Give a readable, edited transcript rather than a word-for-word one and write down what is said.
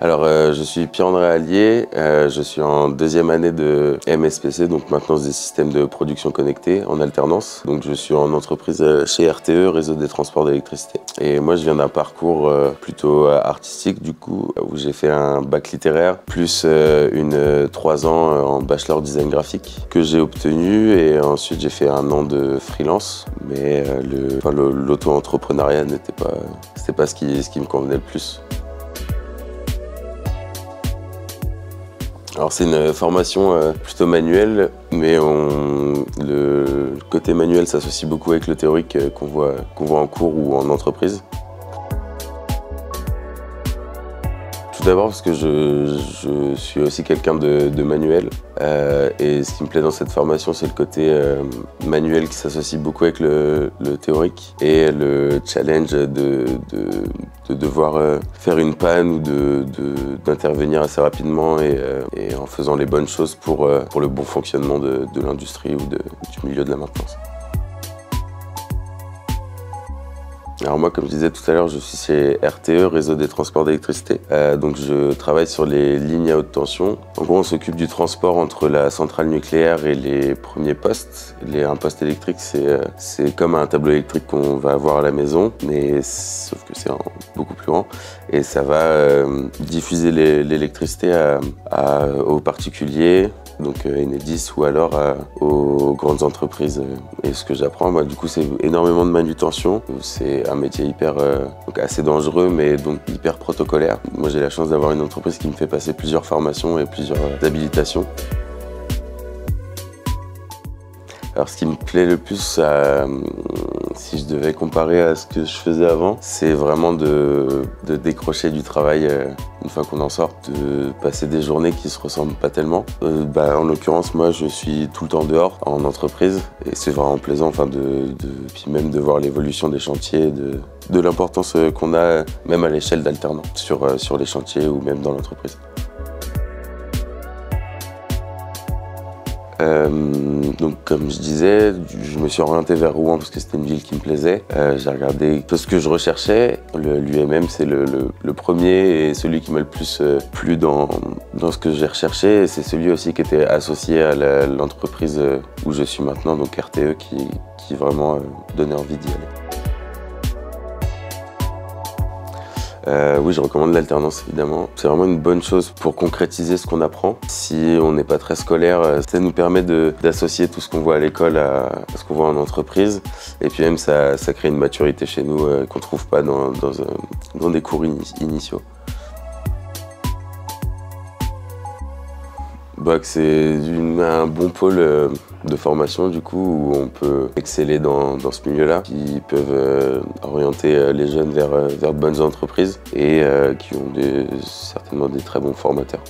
Alors, je suis Pierre-André Allier, je suis en deuxième année de MSPC, donc maintenance des systèmes de production connectés, en alternance. Donc je suis en entreprise chez RTE, Réseau des transports d'électricité. Et moi je viens d'un parcours plutôt artistique du coup, où j'ai fait un bac littéraire, plus 3 ans en bachelor design graphique, que j'ai obtenu, et ensuite j'ai fait 1 an de freelance. Mais l'auto-entrepreneuriat c'était pas ce qui me convenait le plus. Alors c'est une formation plutôt manuelle, mais le côté manuel s'associe beaucoup avec le théorique qu'on voit en cours ou en entreprise. Tout d'abord parce que je suis aussi quelqu'un de manuel, et ce qui me plaît dans cette formation, c'est le côté manuel qui s'associe beaucoup avec le théorique, et le challenge de devoir faire une panne ou d'intervenir assez rapidement et en faisant les bonnes choses pour le bon fonctionnement de l'industrie ou du milieu de la maintenance. Alors moi, comme je disais tout à l'heure, je suis chez RTE, Réseau des transports d'électricité. Donc je travaille sur les lignes à haute tension. En gros, on s'occupe du transport entre la centrale nucléaire et les premiers postes. Un poste électrique, c'est comme un tableau électrique qu'on va avoir à la maison, mais sauf que c'est beaucoup plus grand. Et ça va diffuser l'électricité aux particuliers, donc Enedis, ou alors aux grandes entreprises. Et ce que j'apprends, moi, du coup, c'est énormément de manutention. C'est un métier donc assez dangereux, mais donc hyper protocolaire. Moi, j'ai la chance d'avoir une entreprise qui me fait passer plusieurs formations et plusieurs habilitations. Alors ce qui me plaît le plus, si je devais comparer à ce que je faisais avant, c'est vraiment de décrocher du travail une fois qu'on en sort, de passer des journées qui se ressemblent pas tellement. En l'occurrence, moi je suis tout le temps dehors en entreprise, et c'est vraiment plaisant, puis même de voir l'évolution des chantiers, de l'importance qu'on a même à l'échelle d'alternant sur les chantiers ou même dans l'entreprise. Donc comme je disais, je me suis orienté vers Rouen parce que c'était une ville qui me plaisait. J'ai regardé tout ce que je recherchais. L'UMM, c'est le premier et celui qui m'a le plus plu dans ce que j'ai recherché. C'est celui aussi qui était associé à l'entreprise où je suis maintenant, donc RTE, qui vraiment donnait envie d'y aller. Oui, je recommande l'alternance, évidemment. C'est vraiment une bonne chose pour concrétiser ce qu'on apprend. Si on n'est pas très scolaire, ça nous permet d'associer tout ce qu'on voit à l'école à ce qu'on voit en entreprise. Et puis même, ça crée une maturité chez nous qu'on ne trouve pas dans des cours initiaux. C'est un bon pôle de formation du coup, où on peut exceller dans ce milieu-là, qui peuvent orienter les jeunes vers de bonnes entreprises et qui ont certainement des très bons formateurs.